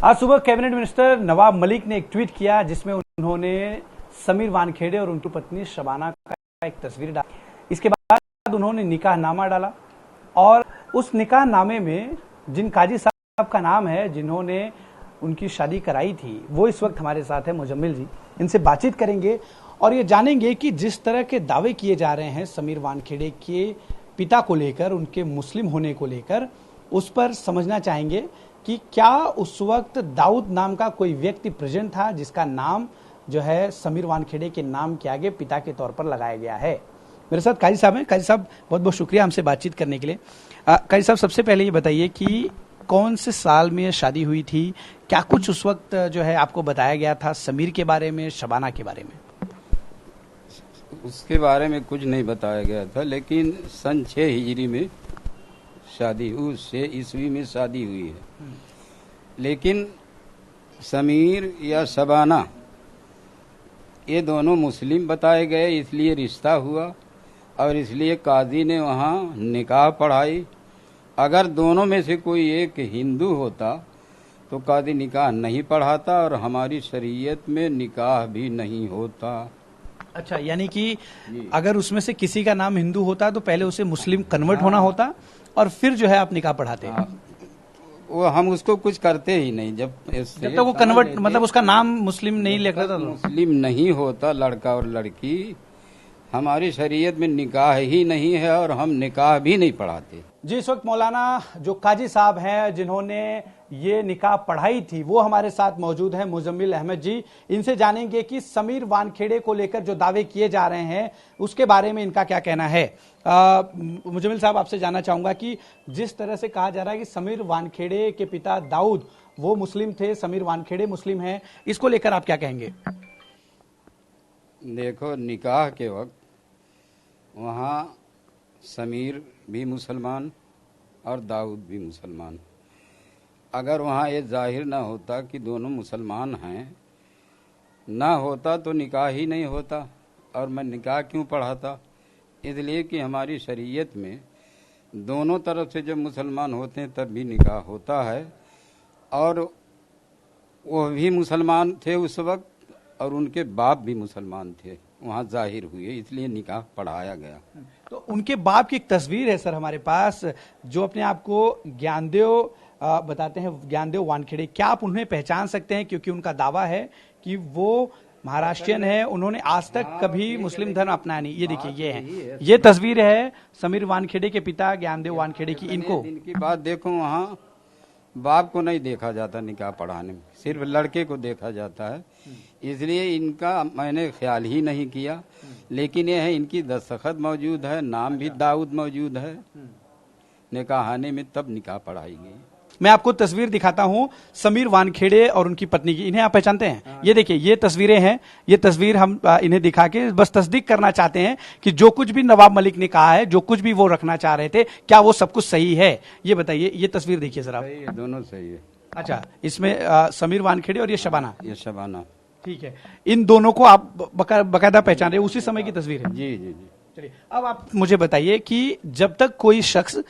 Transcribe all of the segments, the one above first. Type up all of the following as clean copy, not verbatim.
आज सुबह cabinet minister Nawab Malik ने एक ट्वीट किया जिसमें उन्होंने समीर वानखेड़े और उनकी पत्नी शबाना का एक तस्वीर डाली। इसके बाद उन्होंने निकाहनामा डाला और उस निकाहनामे में जिन काजी साहब का नाम है जिन्होंने उनकी शादी कराई थी वो इस वक्त हमारे साथ है मुजम्मिल जी। इनसे बातचीत करेंगे और ये जानेंगे कि जिस तरह के दावे किए जा रहे हैं समीर वानखेड़े के पिता को लेकर, उनके मुस्लिम होने को लेकर, उस पर समझना चाहेंगे कि क्या उस वक्त दाऊद नाम का कोई व्यक्ति प्रेजेंट था जिसका नाम जो है समीर वानखेड़े के नाम के आगे पिता के तौर पर लगाया गया है। मेरे साथ काजी साहब हैं। काजी साहब बहुत बहुत शुक्रिया हमसे बातचीत करने के लिए। काजी साहब सबसे पहले ये बताइए कि कौन से साल में शादी हुई थी, क्या कुछ उस वक्त जो है आपको बताया गया था समीर के बारे में, शबाना के बारे में? उसके बारे में कुछ नहीं बताया गया था, लेकिन सन 6 हिजरी में शादी हुई, 6 ईस्वी में शादी हुई है। लेकिन समीर या शबाना ये दोनों मुस्लिम बताए गए, इसलिए रिश्ता हुआ और इसलिए काजी ने वहाँ निकाह पढ़ाई। अगर दोनों में से कोई एक हिंदू होता तो काजी निकाह नहीं पढ़ाता और हमारी शरीयत में निकाह भी नहीं होता। अच्छा, यानी कि अगर उसमें से किसी का नाम हिंदू होता तो पहले उसे मुस्लिम कन्वर्ट होना होता और फिर जो है आप निकाह पढ़ाते हैं। वो हम उसको कुछ करते ही नहीं जब तक वो कन्वर्ट, मतलब उसका नाम मुस्लिम नहीं लिख रहा था। मुस्लिम नहीं होता लड़का और लड़की, हमारी शरीयत में निकाह ही नहीं है और हम निकाह भी नहीं पढ़ाते। जी, इस वक्त मौलाना जो काजी साहब हैं जिन्होंने ये निकाह पढ़ाई थी वो हमारे साथ मौजूद हैं, मुजम्मिल अहमद जी। इनसे जानेंगे कि समीर वानखेड़े को लेकर जो दावे किए जा रहे हैं उसके बारे में इनका क्या कहना है। मुजम्मिल साहब, आपसे जानना चाहूंगा कि जिस तरह से कहा जा रहा है कि समीर वानखेड़े के पिता दाऊद वो मुस्लिम थे, समीर वानखेड़े मुस्लिम हैं, इसको लेकर आप क्या कहेंगे? देखो, निकाह के वक्त वहाँ समीर भी मुसलमान और दाऊद भी मुसलमान। अगर वहाँ ये जाहिर ना होता कि दोनों मुसलमान हैं, ना होता तो निकाह ही नहीं होता और मैं निकाह क्यों पढ़ाता। इसलिए कि हमारी शरीयत में दोनों तरफ से जब मुसलमान होते हैं तब भी निकाह होता है और वो भी मुसलमान थे उस वक्त और उनके बाप भी मुसलमान थे, वहाँ जाहिर हुए, इसलिए निकाह पढ़ाया गया। तो उनके बाप की एक तस्वीर है सर हमारे पास, जो अपने आप को ज्ञानदेव बताते हैं, ज्ञानदेव वानखेड़े। क्या आप उन्हें पहचान सकते हैं? क्योंकि उनका दावा है कि वो महाराष्ट्रियन है, उन्होंने आज तक कभी मुस्लिम धर्म अपनाया नहीं। ये देखिए, ये है, ये तस्वीर है समीर वानखेड़े के पिता ज्ञानदेव वानखेड़े की। इनकी बात देखो, वहाँ बाप को नहीं देखा जाता निकाह पढ़ाने में, सिर्फ लड़के को देखा जाता है, इसलिए इनका मैंने ख्याल ही नहीं किया। लेकिन यह है इनकी दस्तखत मौजूद है, नाम भी दाऊद मौजूद है निकाहाने में, तब निकाह पढ़ाई गई। मैं आपको तस्वीर दिखाता हूं समीर वानखेड़े और उनकी पत्नी की। इन्हें आप पहचानते हैं? ये देखिए, ये तस्वीरें हैं। ये तस्वीर हम इन्हें दिखा के बस तस्दीक करना चाहते हैं कि जो कुछ भी नवाब मलिक ने कहा है, जो कुछ भी वो रखना चाह रहे थे, क्या वो सब कुछ सही है? ये बताइए। ये तस्वीर देखिए जरा। सही है, दोनों सही है। अच्छा, इसमें समीर वानखेड़े और ये शबाना। ये शबाना, ठीक है। इन दोनों को आप बकायदा पहचान रहे हैं, उसी समय की तस्वीर है? जी जी जी। चलिए, अब आप मुझे बताइए कि जब तक कोई शख्स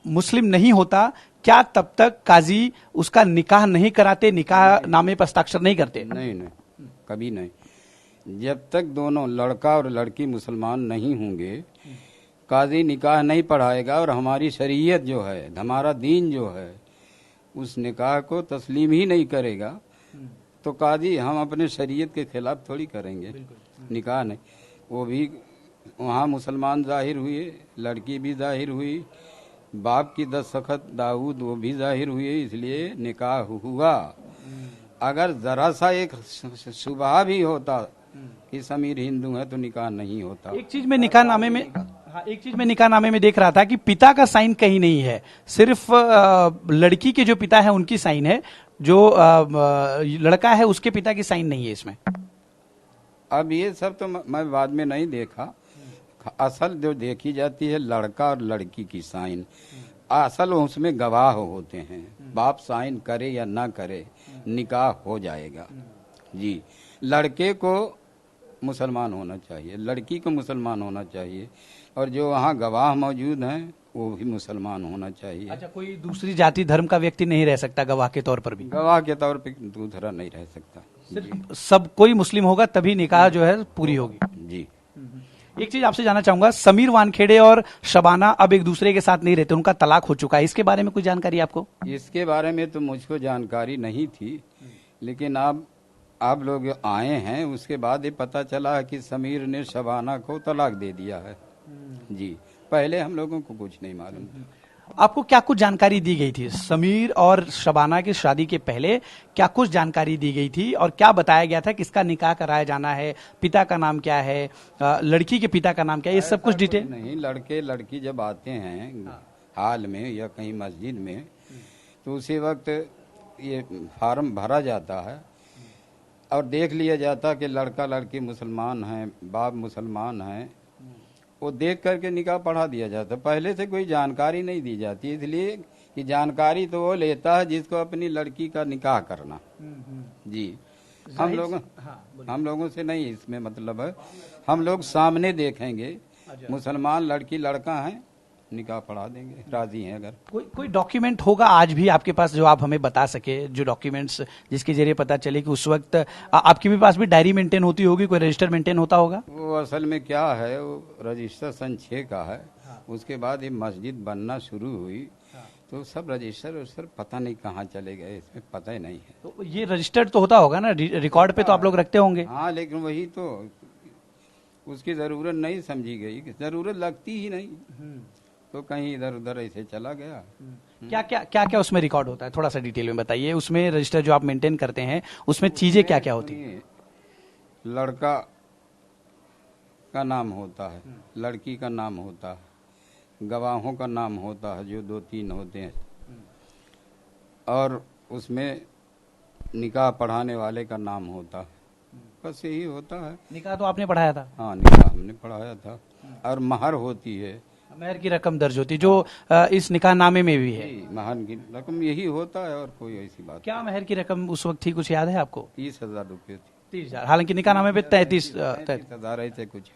मुस्लिम नहीं होता, क्या तब तक काजी उसका निकाह नहीं कराते, निकाह नामे पर हस्ताक्षर नहीं करते? नहीं, कभी नहीं। जब तक दोनों लड़का और लड़की मुसलमान नहीं होंगे, काजी निकाह नहीं पढ़ाएगा और हमारी शरीयत जो है, हमारा दीन जो है, उस निकाह को तस्लीम ही नहीं करेगा तो काजी हम अपने शरीयत के खिलाफ थोड़ी करेंगे निकाह। नहीं, वो भी वहाँ मुसलमान जाहिर हुए, लड़की भी जाहिर हुई, बाप की दस्तखत दाऊद वो भी जाहिर हुए, इसलिए निकाह हुआ। अगर जरा सा एक शुबहा भी होता कि समीर हिंदू है तो निकाह नहीं होता। एक चीज में निकाहनामे में, हाँ, एक चीज में निकाहनामे में देख रहा था कि पिता का साइन कहीं नहीं है, सिर्फ लड़की के जो पिता है उनकी साइन है, जो लड़का है उसके पिता की साइन नहीं है इसमें। अब ये सब तो मैं बाद में नहीं देखा, असल जो देखी जाती है लड़का और लड़की की साइन, असल उसमें गवाह होते हैं, बाप साइन करे या ना करे निकाह हो जाएगा। जी, लड़के को मुसलमान होना चाहिए, लड़की को मुसलमान होना चाहिए और जो वहाँ गवाह मौजूद हैं वो भी मुसलमान होना चाहिए। अच्छा, कोई दूसरी जाति धर्म का व्यक्ति नहीं रह सकता गवाह के तौर पर भी? गवाह के तौर पे दूसरा नहीं रह सकता। सिर्फ सब कोई मुस्लिम होगा तभी निकाह जो है पूरी होगी। जी। एक चीज आपसे जानना चाहूंगा, समीर वानखेड़े और शबाना अब एक दूसरे के साथ नहीं रहते, उनका तलाक हो चुका है, इसके बारे में कोई जानकारी आपको? इसके बारे में तो मुझको जानकारी नहीं थी, लेकिन आप लोग आए हैं उसके बाद ये पता चला है कि समीर ने शबाना को तलाक दे दिया है। जी, पहले हम लोगों को कुछ नहीं मालूम था। आपको क्या कुछ जानकारी दी गई थी समीर और शबाना की शादी के पहले? क्या कुछ जानकारी दी गई थी और क्या बताया गया था किसका निकाह कराया जाना है, पिता का नाम क्या है, लड़की के पिता का नाम क्या है, ये सब कुछ डिटेल? नहीं, लड़के लड़की जब आते हैं हाल में या कहीं मस्जिद में तो उसी वक्त ये फार्म भरा जाता है और देख लिया जाता कि लड़का लड़की मुसलमान हैं, बाप मुसलमान हैं, वो देख करके निकाह पढ़ा दिया जाता। पहले से कोई जानकारी नहीं दी जाती, इसलिए कि जानकारी तो वो लेता है जिसको अपनी लड़की का निकाह करना। जी, हम लोगों से नहीं इसमें मतलब है। हम लोग सामने देखेंगे मुसलमान लड़की लड़का है, निकाह पढ़ा देंगे, राजी हैं अगर। कोई डॉक्यूमेंट होगा आज भी आपके पास जो आप हमें बता सके, जो डॉक्यूमेंट्स जिसके जरिए पता चले कि उस वक्त आपके भी पास भी डायरी मेंटेन होती होगी, कोई रजिस्टर मेंटेन होता होगा? वो असल में क्या है, वो रजिस्टर सन 6 का है। उसके बाद ये मस्जिद बनना शुरू हुई तो सब रजिस्टर पता नहीं कहाँ चले गए, इसमें पता ही नहीं है। तो ये रजिस्टर्ड तो होता होगा ना, रिकॉर्ड पे तो आप लोग रखते होंगे? हाँ, लेकिन वही तो उसकी जरूरत नहीं समझी गई, जरूरत लगती ही नहीं, तो कहीं इधर उधर ऐसे चला गया। क्या उसमें रिकॉर्ड होता है, थोड़ा सा डिटेल में बताइए। उसमें रजिस्टर जो आप मेंटेन करते हैं उसमें चीजें क्या क्या होती है? लड़का का नाम होता है, लड़की का नाम होता है, गवाहों का नाम होता है जो 2-3 होते हैं, और उसमें निकाह पढ़ाने वाले का नाम होता है। बस यही होता है। निकाह तो आपने पढ़ाया था? हाँ, निकाह हमने पढ़ाया था। और महर होती है, महर की रकम दर्ज होती जो इस निकाहनामे में भी है। महर की रकम यही होता है और कोई ऐसी बात। क्या महर की रकम उस वक्त थी, कुछ याद है आपको? 30,000 रुपये थी। 30,000, हालांकि निकाहनामे पे 33,000 ऐसे कुछ।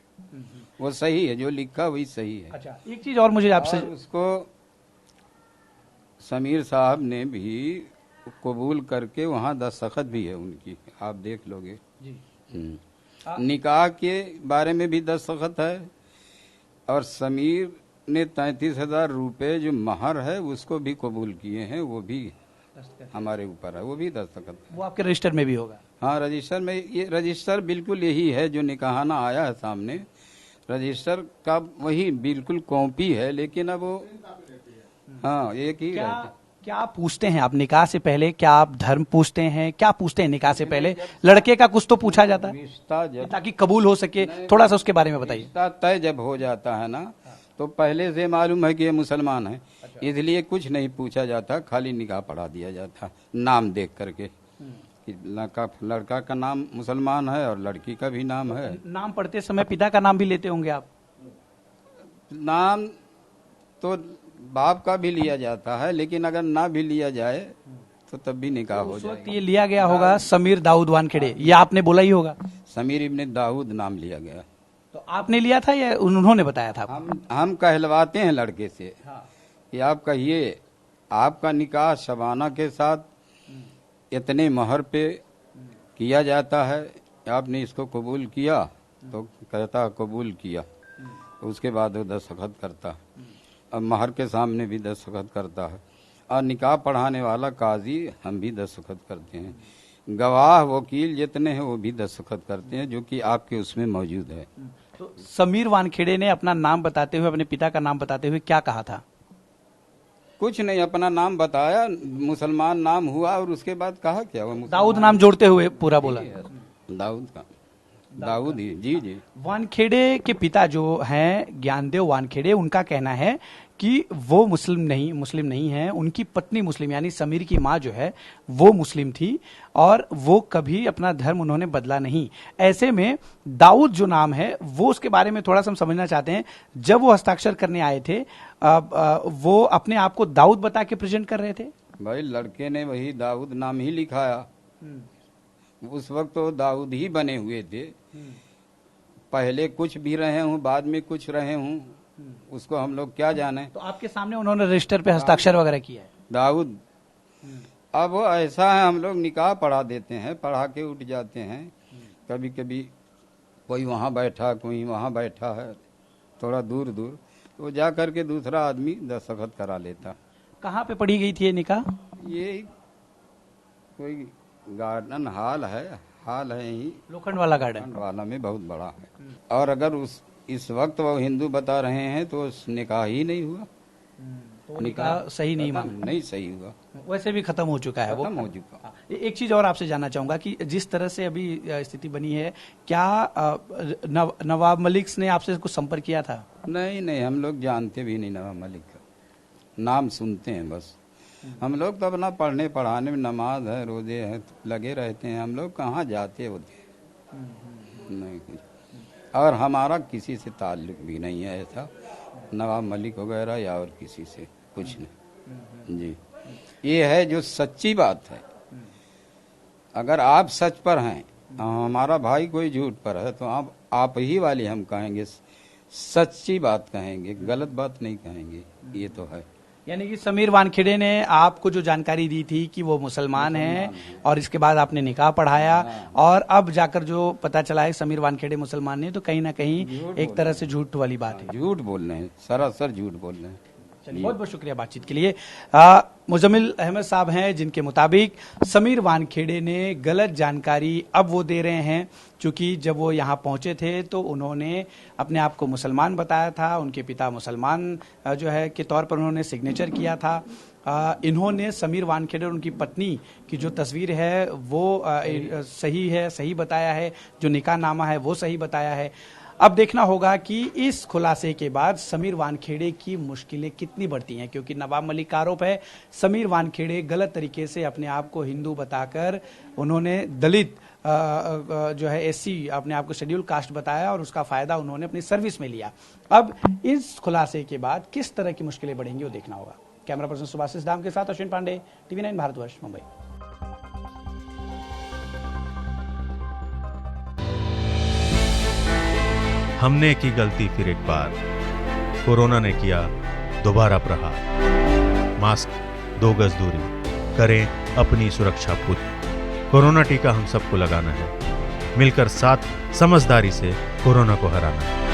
वो सही है, जो लिखा वही सही है। अच्छा, एक चीज और मुझे आपसे, उसको समीर साहब ने भी कबूल करके वहाँ दस्तखत भी है उनकी, आप देख लोगे। निकाह के बारे में भी दस्तखत है और समीर ने 33,000 रुपये जो महर है उसको भी कबूल किए हैं, वो भी हमारे ऊपर है, वो भी दस्तखत। वो आपके रजिस्टर में भी होगा? हाँ, रजिस्टर में। ये रजिस्टर बिल्कुल यही है जो निकाहना आया है सामने, रजिस्टर का वही बिल्कुल कॉपी है, लेकिन अब वो हाँ एक ही। क्या पूछते हैं आप निकाह से पहले? क्या आप धर्म पूछते हैं, क्या पूछते हैं निकाह से पहले? लड़के का कुछ तो पूछा जाता है ताकि कबूल हो सके, थोड़ा सा उसके बारे में बताइए। रिश्ता तय जब हो जाता है ना, तो पहले से मालूम है कि ये मुसलमान है, इसलिए कुछ नहीं पूछा जाता, खाली निकाह पढ़ा दिया जाता नाम देख करके कि लड़का का नाम मुसलमान है और लड़की का भी नाम है। नाम पढ़ते समय पिता का नाम भी लेते होंगे आप? नाम तो बाप का भी लिया जाता है, लेकिन अगर ना भी लिया जाए तो तब भी निकाह हो जाएगा। ये लिया गया होगा समीर दाऊद वानखेड़े, ये आपने बोला ही होगा। समीर इब्ने दाऊद नाम लिया गया। तो आपने लिया था या उन्होंने बताया था? हम कहलवाते हैं लड़के से कि आप कहिए आपका निकाह शबाना के साथ इतने महर पे किया जाता है, आपने इसको कबूल किया? तो कहता कबूल किया। उसके बाद वो दस्तखत करता, अब महर के सामने भी दस्तखत करता है, और निकाह पढ़ाने वाला काजी हम भी दस्तखत करते हैं, गवाह वकील जितने हैं वो भी दस्तखत करते हैं, जो कि आपके उसमें मौजूद है। तो समीर वानखेड़े ने अपना नाम बताते हुए, अपने पिता का नाम बताते हुए क्या कहा था? कुछ नहीं, अपना नाम बताया, मुसलमान नाम हुआ, और उसके बाद कहा क्या? वो दाऊद नाम जोड़ते हुए पूरा बोला? दाऊद का, दाऊद ही। जी। वानखेड़े के पिता जो हैं ज्ञानदेव वानखेड़े, उनका कहना है कि वो मुस्लिम नहीं है, उनकी पत्नी मुस्लिम, यानी समीर की माँ जो है वो मुस्लिम थी और वो कभी अपना धर्म उन्होंने बदला नहीं। ऐसे में दाऊद जो नाम है वो, उसके बारे में थोड़ा सा हम समझना चाहते हैं। जब वो हस्ताक्षर करने आए थे वो अपने आप को दाऊद बता के प्रेजेंट कर रहे थे? भाई लड़के ने वही दाऊद नाम ही लिखाया, उस वक्त तो दाऊद ही बने हुए थे। पहले कुछ भी रहे हूँ, बाद में कुछ रहे हूँ, उसको हम लोग क्या जाने। तो आपके सामने उन्होंने रजिस्टर पे हस्ताक्षर वगैरह किया है? दाऊद, अब वो ऐसा है, हम लोग निकाह पढ़ा देते हैं, पढ़ा के उठ जाते हैं। कभी कभी कोई वहाँ बैठा, कोई वहाँ बैठा है, थोड़ा दूर दूर, तो जा करके दूसरा आदमी दस्तखत करा लेता। कहाँ पे पढ़ी गई थी ये निकाह? ये कोई गार्डन हॉल है यही लोखंड वाला गार्डन वाला में, बहुत बड़ा है। और अगर इस वक्त वो हिंदू बता रहे हैं तो निकाह ही नहीं हुआ, तो निकाह सही नहीं माना, नहीं सही हुआ, वैसे भी खत्म हो चुका है वो। खत्म हो चुका। एक चीज और आपसे जानना चाहूंगा कि जिस तरह से अभी स्थिति बनी है, क्या नवाब मलिक ने आपसे कुछ संपर्क किया था? नहीं, हम लोग जानते भी नहीं नवाब मलिक का, नाम सुनते हैं बस। हम लोग तो अपना पढ़ने पढ़ाने में, नमाज है, रोजे है, लगे रहते हैं। हम लोग कहाँ जाते होते नहीं कुछ, और हमारा किसी से ताल्लुक भी नहीं है ऐसा, नवाब मलिक वगैरह या और किसी से कुछ नहीं जी। ये है जो सच्ची बात है। अगर आप सच पर हैं, हमारा भाई कोई झूठ पर है, तो आप ही वाली हम कहेंगे, सच्ची बात कहेंगे, गलत बात नहीं कहेंगे। ये तो है। यानी कि समीर वानखेड़े ने आपको जो जानकारी दी थी कि वो मुसलमान हैं, और इसके बाद आपने निकाह पढ़ाया, और अब जाकर जो पता चला है समीर वानखेड़े मुसलमान नहीं, तो कहीं ना कहीं एक तरह से झूठ वाली बात है। झूठ बोल रहे हैं, सरासर झूठ बोल रहे हैं। बहुत बहुत शुक्रिया बातचीत के लिए। मुजम्मिल अहमद साहब हैं, जिनके मुताबिक समीर वानखेड़े ने गलत जानकारी अब वो दे रहे हैं, क्योंकि जब वो यहाँ पहुंचे थे तो उन्होंने अपने आप को मुसलमान बताया था, उनके पिता मुसलमान जो है के तौर पर उन्होंने सिग्नेचर किया था। इन्होंने समीर वानखेड़े और उनकी पत्नी की जो तस्वीर है वो सही है, सही बताया है, जो निकाहनामा है वो सही बताया है। अब देखना होगा कि इस खुलासे के बाद समीर वानखेड़े की मुश्किलें कितनी बढ़ती हैं, क्योंकि नवाब मलिक का आरोप है समीर वानखेड़े गलत तरीके से अपने आप को हिंदू बताकर उन्होंने दलित जो है एससी अपने आप को शेड्यूल कास्ट बताया, और उसका फायदा उन्होंने अपनी सर्विस में लिया। अब इस खुलासे के बाद किस तरह की मुश्किलें बढ़ेंगी वो देखना होगा। कैमरा पर्सन सुभाषिस दाम के साथ अश्विन पांडे, TV9 भारतवर्ष, मुंबई। हमने की गलती फिर एक बार, कोरोना ने किया दोबारा प्रहार। मास्क, 2 गज दूरी, करें अपनी सुरक्षा पूरी। कोरोना टीका हम सबको लगाना है, मिलकर साथ समझदारी से कोरोना को हराना है।